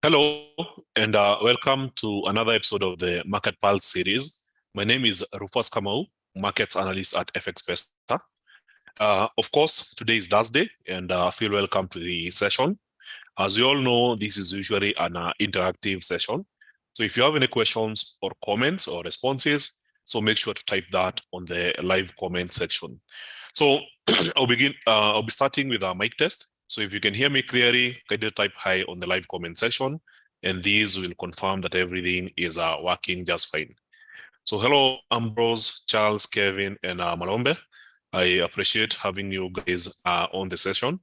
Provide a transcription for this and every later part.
Hello, and welcome to another episode of the Market Pulse series. My name is Rufas Kamau, Markets Analyst at FX Pesta. Of course, today is Thursday, and feel welcome to the session. As you all know, this is usually an interactive session. So if you have any questions or comments or responses, so make sure to type that on the live comment section. So I'll be starting with a mic test. So if you can hear me clearly, kindly type hi on the live comment section, and these will confirm that everything is working just fine. So hello, Ambrose, Charles, Kevin, and Malombe. I appreciate having you guys on the session.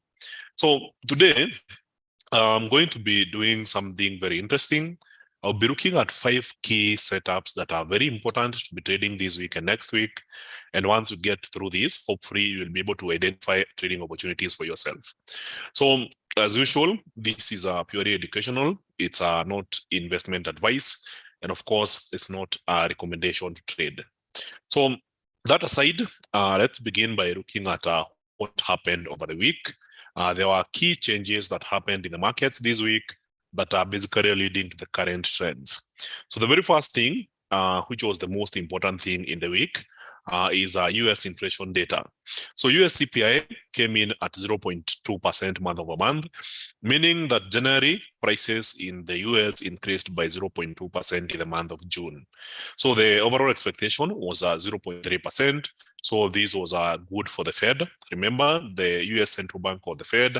So today, I'm going to be doing something very interesting. I'll be looking at 5 key setups that are very important to be trading this week and next week. And once you get through this, hopefully you will be able to identify trading opportunities for yourself. So as usual, this is purely educational. It's not investment advice. And of course, it's not a recommendation to trade. So that aside, let's begin by looking at what happened over the week. There were key changes that happened in the markets this week that are basically leading to the current trends. So the very first thing, which was the most important thing in the week, is US inflation data. So US CPI came in at 0.2% month over month, meaning that January prices in the US increased by 0.2% in the month of June. So the overall expectation was 0.3%. So this was good for the Fed. Remember, the US Central Bank or the Fed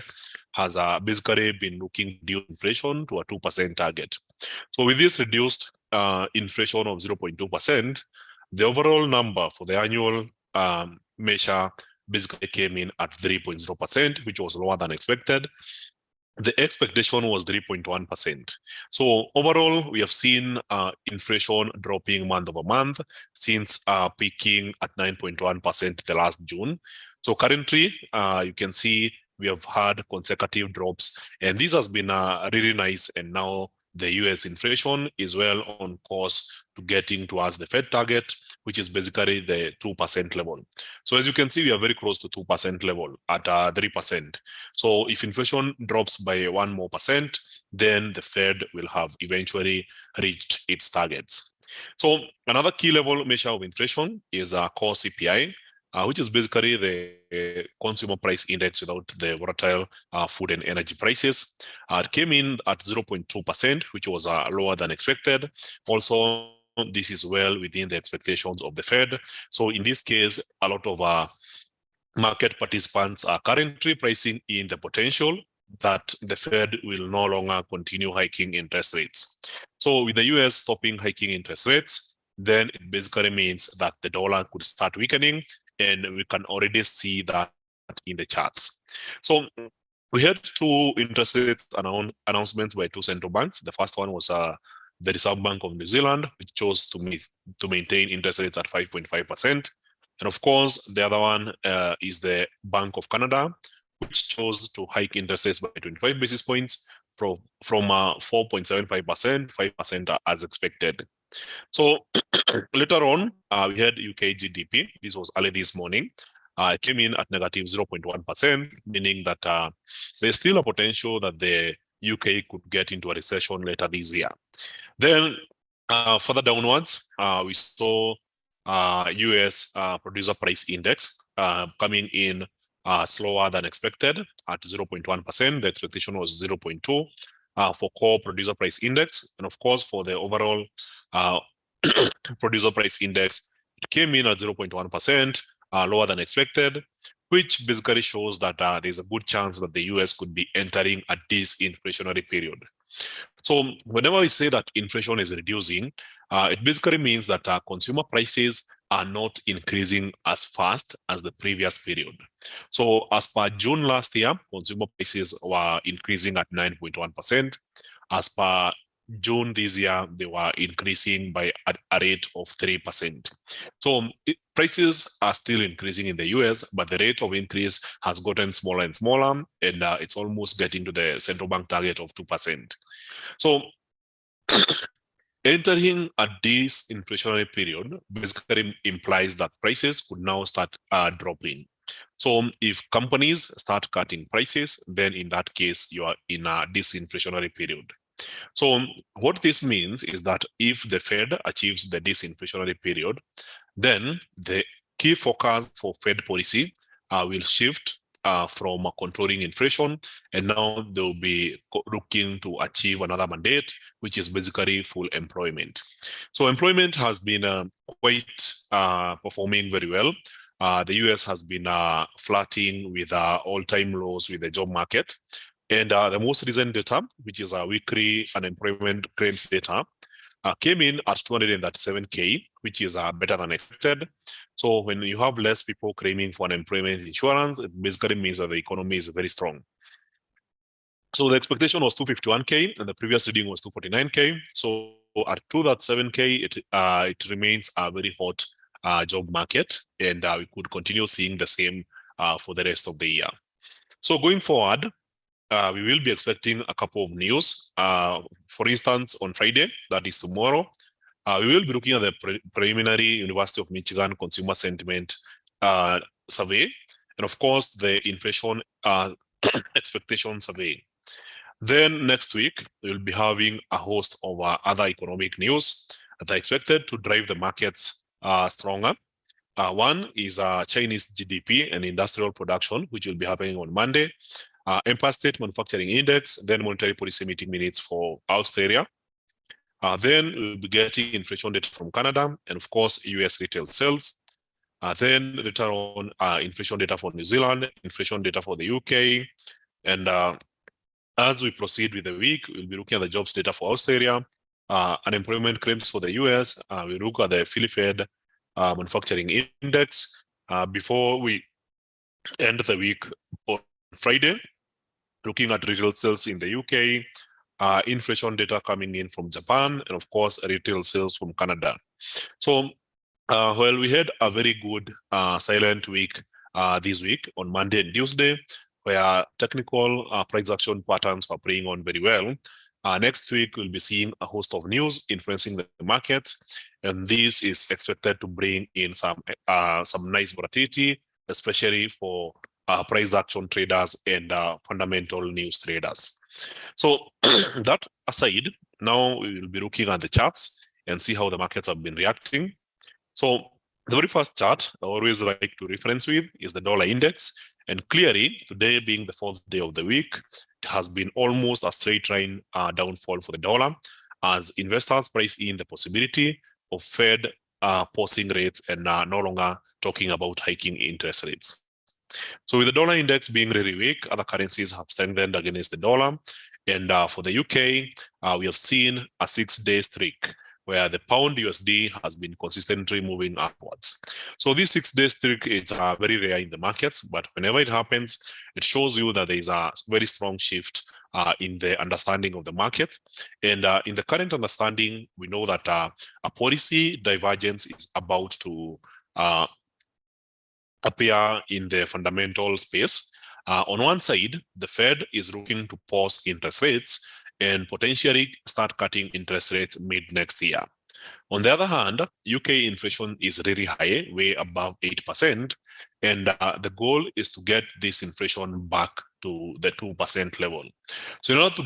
has basically been looking to reduce inflation to a 2% target. So with this reduced inflation of 0.2%, the overall number for the annual measure basically came in at 3.0%, which was lower than expected. The expectation was 3.1%. So overall, we have seen inflation dropping month over month since peaking at 9.1% the last June. So currently, you can see we have had consecutive drops, and this has been really nice. And now the US inflation is well on course to getting towards the Fed target, which is basically the 2% level. So as you can see, we are very close to 2% level at 3%. So if inflation drops by 1 more percent, then the Fed will have eventually reached its targets. So another key level measure of inflation is core CPI, which is basically the consumer price index without the volatile food and energy prices. It came in at 0.2%, which was lower than expected. Also, this is well within the expectations of the Fed. So in this case, a lot of market participants are currently pricing in the potential that the Fed will no longer continue hiking interest rates. So with the US stopping hiking interest rates, then it basically means that the dollar could start weakening, and we can already see that in the charts. So we had 2 interest rate announcements by 2 central banks. The first one was the Reserve Bank of New Zealand, which chose to maintain interest rates at 5.5%. And of course, the other one is the Bank of Canada, which chose to hike interest rates by 25 basis points from 4.75%, 5% as expected. So later on, we had UK GDP. This was early this morning. It came in at negative 0.1%, meaning that there's still a potential that the UK could get into a recession later this year. Then further downwards, we saw US producer price index coming in slower than expected at 0.1%. The expectation was 0.2 for core producer price index. And of course, for the overall producer price index, it came in at 0.1%, lower than expected, which basically shows that there's a good chance that the US could be entering a disinflationary period. So whenever we say that inflation is reducing, it basically means that consumer prices are not increasing as fast as the previous period. So as per June last year, consumer prices were increasing at 9.1%. As per June this year, they were increasing by a rate of 3%. So prices are still increasing in the US, but the rate of increase has gotten smaller and smaller, and it's almost getting to the central bank target of 2%. So entering a disinflationary period basically implies that prices could now start dropping. So if companies start cutting prices, then in that case, you are in a disinflationary period. So what this means is that if the Fed achieves the disinflationary period, then the key focus for Fed policy will shift from controlling inflation, and now they'll be looking to achieve another mandate, which is basically full employment. So employment has been quite performing very well. The US has been flirting with all-time lows with the job market. And the most recent data, which is our weekly unemployment claims data, came in at 237K, which is better than expected. So when you have less people claiming for unemployment insurance, it basically means that the economy is very strong. So the expectation was 251K, and the previous reading was 249K. So at 237K, it remains a very hot job market, and we could continue seeing the same for the rest of the year. So going forward, we will be expecting a couple of news. For instance, on Friday, that is tomorrow, we will be looking at the preliminary University of Michigan consumer sentiment survey, and of course, the inflation expectation survey. Then next week, we'll be having a host of other economic news that are expected to drive the markets stronger. One is Chinese GDP and industrial production, which will be happening on Monday. Empire State Manufacturing Index, then monetary policy meeting minutes for Australia. Then we'll be getting inflation data from Canada, and of course, US retail sales. Then later on, inflation data for New Zealand, inflation data for the UK. And as we proceed with the week, we'll be looking at the jobs data for Australia, unemployment claims for the US. We look at the Philly Fed manufacturing index before we end the week on Friday, looking at retail sales in the UK, inflation data coming in from Japan, and of course, retail sales from Canada. So well, we had a very good silent week this week on Monday and Tuesday, where technical price action patterns are playing on very well. Next week, we'll be seeing a host of news influencing the market, and this is expected to bring in some nice volatility, especially for price action traders and fundamental news traders. So that aside, now we will be looking at the charts and see how the markets have been reacting. So the very first chart I always like to reference with is the dollar index. And clearly, today being the fourth day of the week, it has been almost a straight line downfall for the dollar as investors price in the possibility of Fed pausing rates and no longer talking about hiking interest rates. So with the dollar index being really weak, other currencies have strengthened against the dollar. And for the UK, we have seen a 6-day streak where the pound USD has been consistently moving upwards. So this 6-day streak is very rare in the markets, but whenever it happens, it shows you that there is a very strong shift in the understanding of the market. And in the current understanding, we know that a policy divergence is about to appear in the fundamental space. On one side, the Fed is looking to pause interest rates and potentially start cutting interest rates mid next year. On the other hand, UK inflation is really high, way above 8%, and the goal is to get this inflation back to the 2% level. So in order to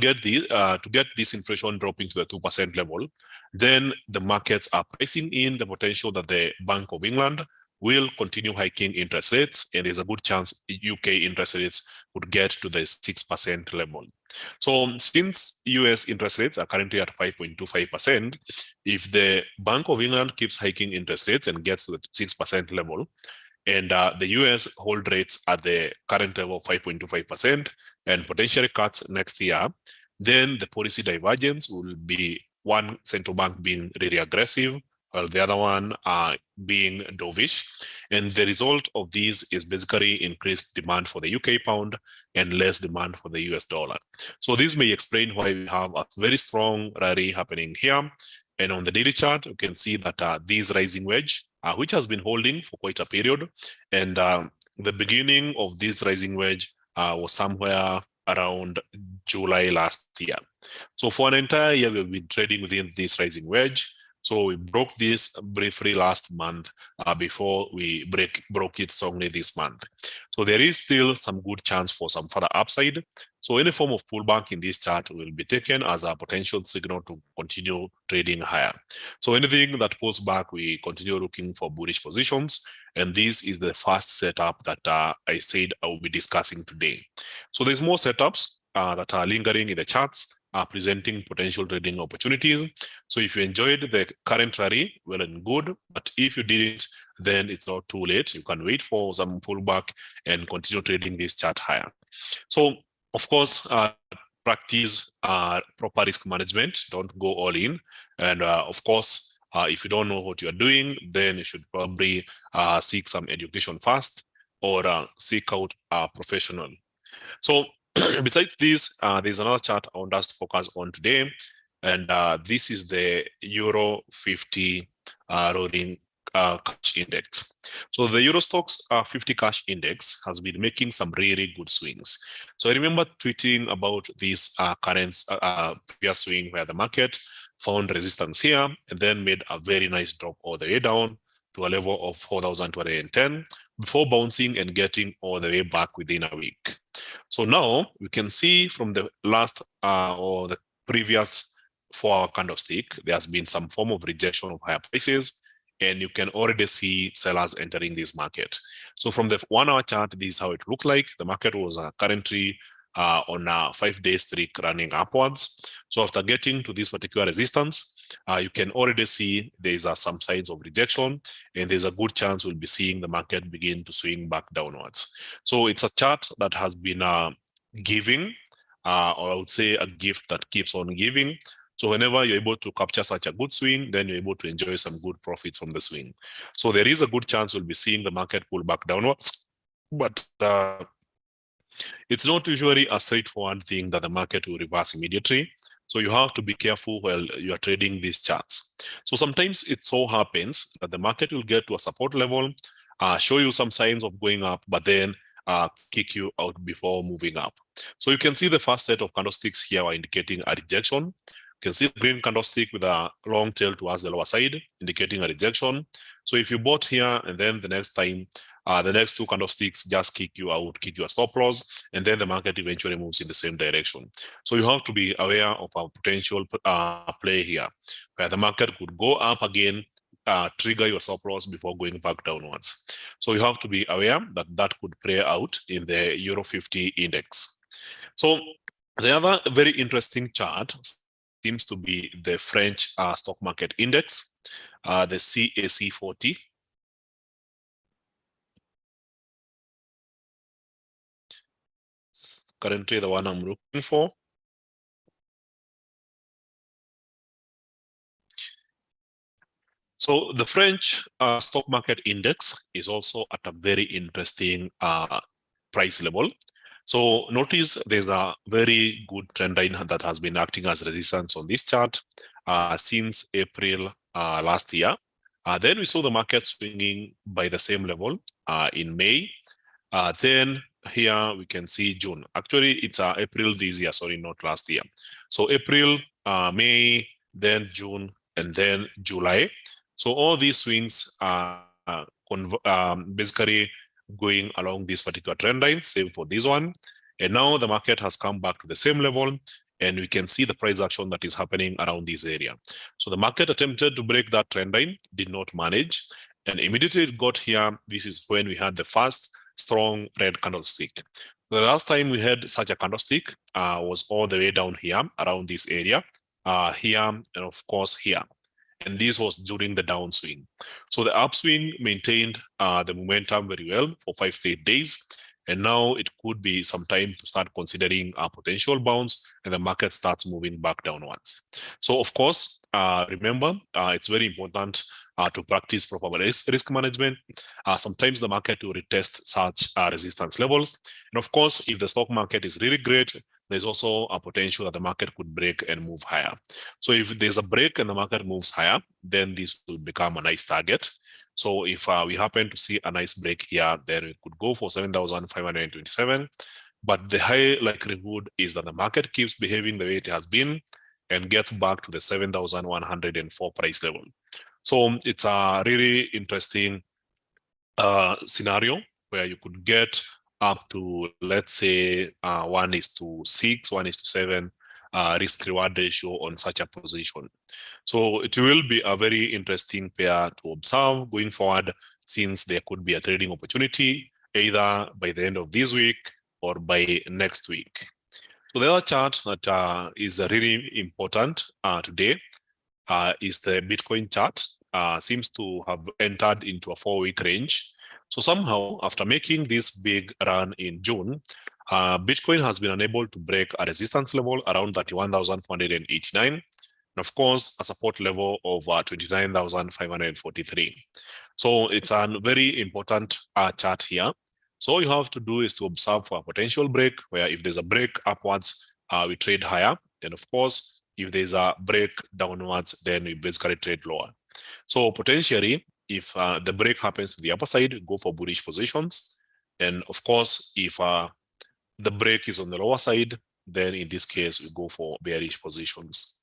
get this inflation dropping to the 2% level, then the markets are pricing in the potential that the Bank of England will continue hiking interest rates, and there's a good chance UK interest rates would get to the 6% level. So since US interest rates are currently at 5.25%, if the Bank of England keeps hiking interest rates and gets to the 6% level, and the US hold rates at the current level of 5.25% and potentially cuts next year, then the policy divergence will be one central bank being really aggressive, while the other one being dovish. And the result of this is basically increased demand for the UK pound and less demand for the US dollar. So this may explain why we have a very strong rally happening here. And on the daily chart, you can see that this rising wedge, which has been holding for quite a period, and the beginning of this rising wedge was somewhere around July last year. So for an entire year, we've been trading within this rising wedge. So we broke this briefly last month before we broke it strongly this month. So there is still some good chance for some further upside. So any form of pullback in this chart will be taken as a potential signal to continue trading higher. So anything that pulls back, we continue looking for bullish positions. And this is the first setup that I said I will be discussing today. So there's more setups that are lingering in the charts, presenting potential trading opportunities. So if you enjoyed the current rally, well and good. But if you didn't, then it's not too late. You can wait for some pullback and continue trading this chart higher. So of course, practice proper risk management. Don't go all in. And of course, if you don't know what you're doing, then you should probably seek some education first or seek out a professional. So besides this, there's another chart I want us to focus on today. And this is the Euro 50 rolling cash index. So the Euro Stocks 50 cash index has been making some really good swings. So I remember tweeting about this current previous swing where the market found resistance here and then made a very nice drop all the way down to a level of 4,210 before bouncing and getting all the way back within a week. So now we can see from the last or the previous 4-hour candlestick, there has been some form of rejection of higher prices, and you can already see sellers entering this market. So from the 1-hour chart, this is how it looked like. The market was currently on a 5-day streak running upwards. So after getting to this particular resistance, you can already see there's some signs of rejection, and there's a good chance we'll be seeing the market begin to swing back downwards. So it's a chart that has been giving, or I would say a gift that keeps on giving. So whenever you're able to capture such a good swing, then you're able to enjoy some good profits from the swing. So there is a good chance we'll be seeing the market pull back downwards, but it's not usually a straightforward thing that the market will reverse immediately. So you have to be careful while you are trading these charts. So sometimes it so happens that the market will get to a support level, show you some signs of going up, but then kick you out before moving up. So you can see the first set of candlesticks here are indicating a rejection. You can see the green candlestick with a long tail towards the lower side, indicating a rejection. So if you bought here and then the next time, the next 2 candlesticks just kick you out, kick you a stop loss, and then the market eventually moves in the same direction. So you have to be aware of a potential play here, where the market could go up again, trigger your stop loss before going back downwards. So you have to be aware that that could play out in the Euro 50 index. So the other very interesting chart seems to be the French stock market index, the CAC 40. Currently the one I'm looking for. So the French stock market index is also at a very interesting price level. So notice there's a very good trend line that has been acting as resistance on this chart since April last year. Then we saw the market swinging by the same level in May. Then here we can see June. Actually, it's April this year, sorry, not last year. So April, May, then June, and then July. So all these swings are basically going along this particular trend line, same for this one. And now the market has come back to the same level, and we can see the price action that is happening around this area. So the market attempted to break that trend line, did not manage, and immediately it got here. This is when we had the first strong red candlestick. The last time we had such a candlestick was all the way down here around this area, here, and of course here. And this was during the downswing. So the upswing maintained the momentum very well for 5 straight days. And now it could be some time to start considering a potential bounce and the market starts moving back downwards. So of course, remember, it's very important to practice proper risk management. Sometimes the market will retest such resistance levels. And of course, if the stock market is really great, there's also a potential that the market could break and move higher. So if there's a break and the market moves higher, then this will become a nice target. So if we happen to see a nice break here, then we could go for 7,527. But the high likelihood is that the market keeps behaving the way it has been, and gets back to the 7,104 price level. So it's a really interesting scenario where you could get up to, let's say, 1:6, 1:7 risk reward ratio on such a position. So it will be a very interesting pair to observe going forward, since there could be a trading opportunity either by the end of this week or by next week. So the other chart that is really important today is the Bitcoin chart. Seems to have entered into a 4-week range. So somehow, after making this big run in June, Bitcoin has been unable to break a resistance level around 31,489, and of course, a support level of 29,543. So it's a very important chart here. So all you have to do is to observe for a potential break, where if there's a break upwards, we trade higher. And of course, if there's a break downwards, then we basically trade lower. So potentially, if the break happens to the upper side, go for bullish positions. And of course, if the break is on the lower side, then in this case, we go for bearish positions.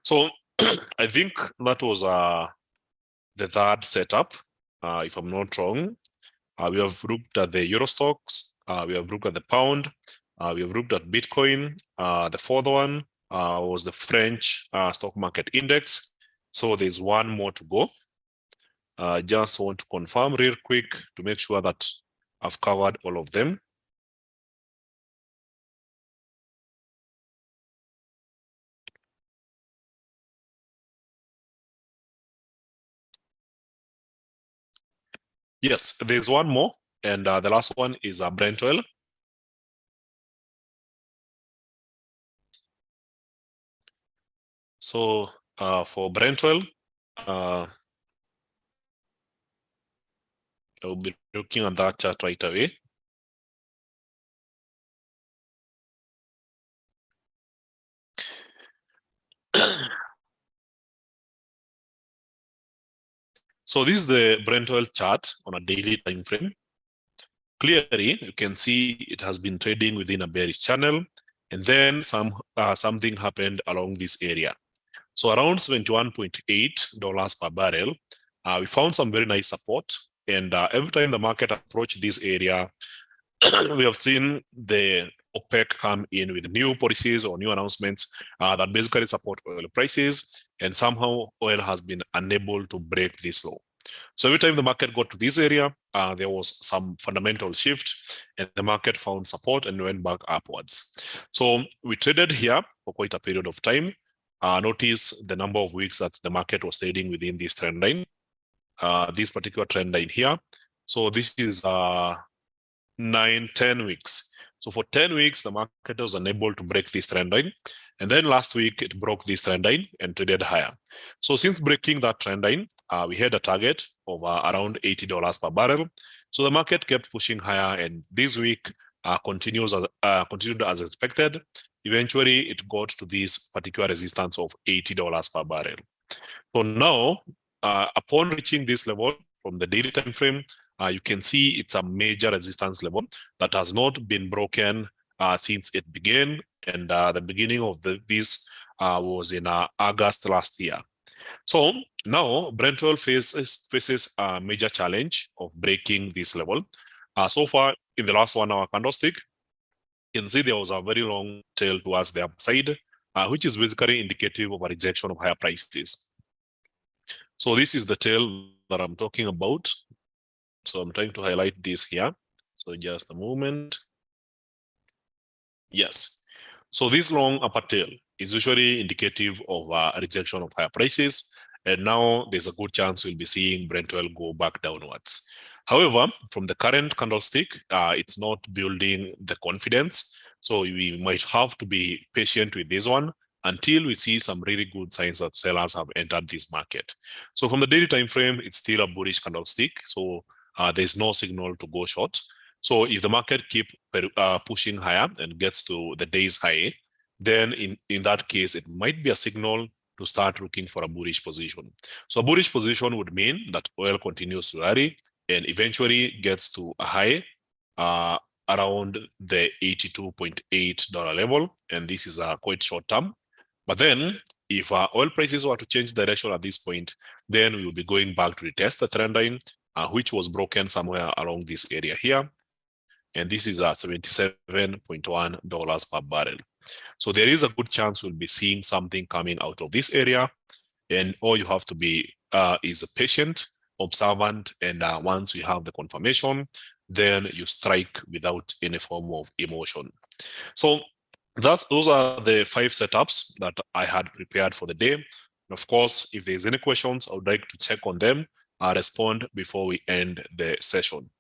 So I think that was the third setup, if I'm not wrong. We have looked at the Euro stocks, we have looked at the pound, we have looked at Bitcoin. The fourth one was the French stock market index. So there's one more to go. Just want to confirm real quick to make sure that I've covered all of them. Yes, there's one more, and the last one is Brent oil. So for Brent oil, I'll be looking at that chart right away. So this is the Brent oil chart on a daily time frame. Clearly, you can see it has been trading within a bearish channel, and then something happened along this area. So around $71.8 per barrel, we found some very nice support. And every time the market approached this area, we have seen the OPEC come in with new policies or new announcements that basically support oil prices. And somehow oil has been unable to break this low. So every time the market got to this area, there was some fundamental shift, and the market found support and went back upwards. So we traded here for quite a period of time. Notice the number of weeks that the market was trading within this trend line, this particular trend line here. So this is 9-10 weeks. So for 10 weeks, the market was unable to break this trend line. And then last week, it broke this trend line and traded higher. So since breaking that trend line, we had a target of around $80 per barrel. So the market kept pushing higher, and this week continued as expected. Eventually, it got to this particular resistance of $80 per barrel. So now, upon reaching this level from the daily time frame, you can see it's a major resistance level that has not been broken since it began. And the beginning of this was in August last year. So now Brent oil faces a major challenge of breaking this level. So far, in the last 1 hour candlestick, you can see there was a very long tail towards the upside, which is basically indicative of a rejection of higher prices. So this is the tail that I'm talking about. So I'm trying to highlight this here. So just a moment. Yes. So this long upper tail is usually indicative of a rejection of higher prices. And now there's a good chance we'll be seeing Brent oil go back downwards. However, from the current candlestick, it's not building the confidence. So we might have to be patient with this one until we see some really good signs that sellers have entered this market. So from the daily time frame, it's still a bullish candlestick. So there's no signal to go short. So if the market keep pushing higher and gets to the day's high, then in that case, it might be a signal to start looking for a bullish position. So a bullish position would mean that oil continues to rally and eventually gets to a high around the $82.8 level. And this is quite short term. But then if oil prices were to change direction at this point, then we will be going back to retest the trend line, which was broken somewhere along this area here. And this is at $77.1 per barrel. So there is a good chance we'll be seeing something coming out of this area. And all you have to be is patient, observant, and once you have the confirmation, then you strike without any form of emotion. So those are the 5 setups that I had prepared for the day. And of course, if there's any questions, I would like to check on them. I'll respond before we end the session.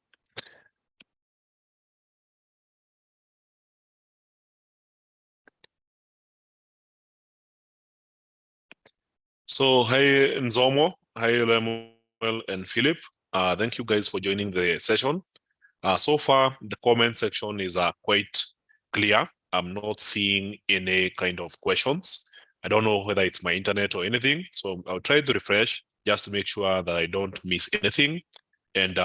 So hi Nzomo, hi Lemuel and Philip. Thank you guys for joining the session. So far, the comment section is quite clear. I'm not seeing any kind of questions. I don't know whether it's my internet or anything. So I'll try to refresh just to make sure that I don't miss anything. And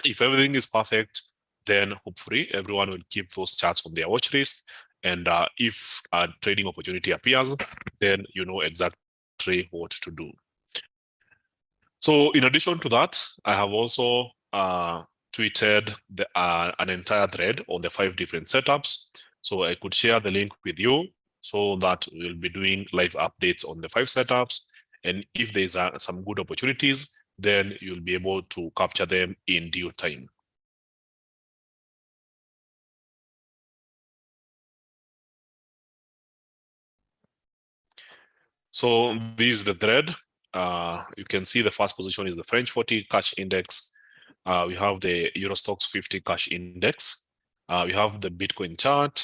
if everything is perfect, then hopefully everyone will keep those charts on their watch list. And if a trading opportunity appears, then you know exactly what to do. So in addition to that, I have also tweeted an entire thread on the 5 different setups. So I could share the link with you so that we'll be doing live updates on the 5 setups. And if there's some good opportunities, then you'll be able to capture them in due time. So this is the thread. You can see the first position is the French 40 cash index. We have the Eurostoxx 50 cash index. We have the Bitcoin chart.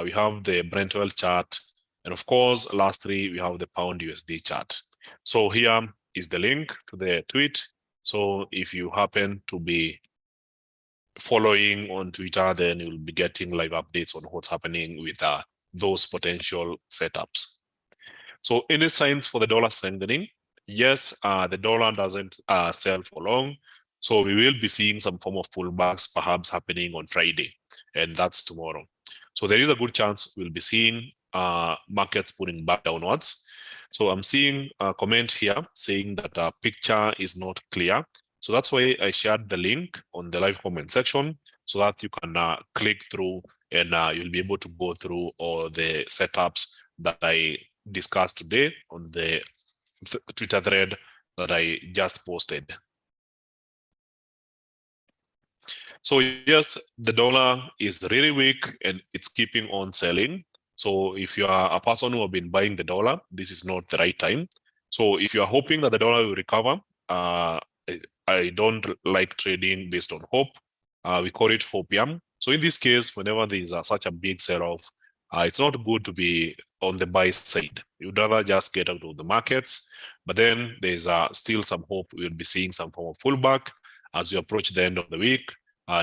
We have the Brent oil chart. And of course, lastly, we have the pound USD chart. So here is the link to the tweet. So if you happen to be following on Twitter, then you'll be getting live updates on what's happening with those potential setups. So any signs for the dollar strengthening? Yes, the dollar doesn't sell for long. So we will be seeing some form of pullbacks perhaps happening on Friday, and that's tomorrow. So there is a good chance we'll be seeing markets pulling back downwards. So I'm seeing a comment here saying that the picture is not clear. So that's why I shared the link on the live comment section so that you can click through and you'll be able to go through all the setups that I discussed today on the Twitter thread that I just posted. So yes, the dollar is really weak and it's keeping on selling. So if you are a person who have been buying the dollar, this is not the right time. So if you are hoping that the dollar will recover, I don't like trading based on hope. We call it hopium. So in this case, whenever there is such a big sell-off, it's not good to be on the buy side. You'd rather just get out of the markets. But then there's still some hope we'll be seeing some form of pullback as you approach the end of the week.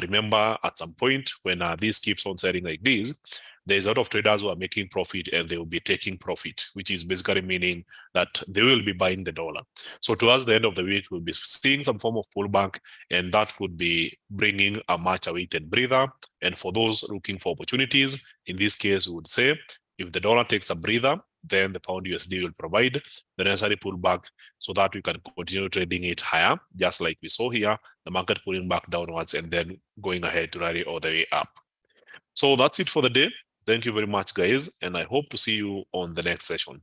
Remember, at some point when this keeps on selling like this, there's a lot of traders who are making profit and they will be taking profit, which is basically meaning that they will be buying the dollar. So towards the end of the week, we'll be seeing some form of pullback, and that could be bringing a much awaited breather. And for those looking for opportunities, in this case, we would say if the dollar takes a breather, then the pound USD will provide the necessary pullback so that we can continue trading it higher, just like we saw here, the market pulling back downwards and then going ahead to rally all the way up. So that's it for the day. Thank you very much, guys, and I hope to see you on the next session.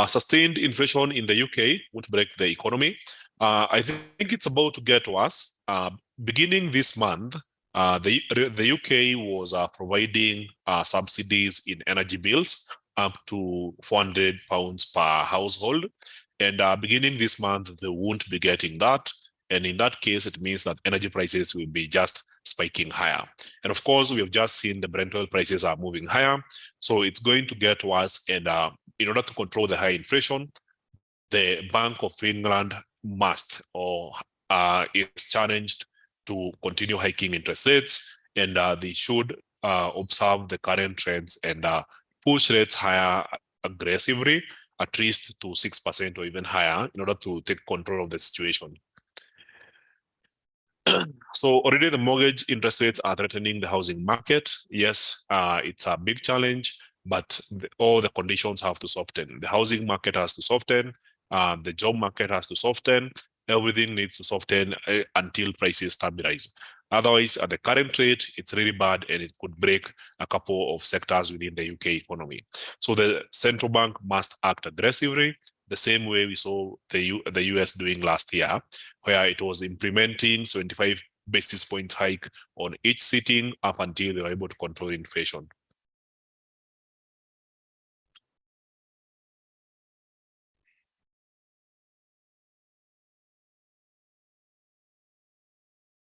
Sustained inflation in the UK would break the economy. I think it's about to get worse. Beginning this month, the UK was providing subsidies in energy bills up to £400 per household. And beginning this month, they won't be getting that. And in that case, it means that energy prices will be just spiking higher. And of course, we have just seen the Brent oil prices are moving higher. So it's going to get worse. And in order to control the high inflation, the Bank of England must or is challenged to continue hiking interest rates, and they should observe the current trends and push rates higher aggressively, at least to 6% or even higher, in order to take control of the situation. So already the mortgage interest rates are threatening the housing market. Yes, it's a big challenge, but all the conditions have to soften. The housing market has to soften. The job market has to soften. Everything needs to soften until prices stabilize. Otherwise, at the current rate, it's really bad and it could break a couple of sectors within the UK economy. So the central bank must act aggressively, the same way we saw the US doing last year, where it was implementing 75 basis point hike on each sitting up until they were able to control inflation.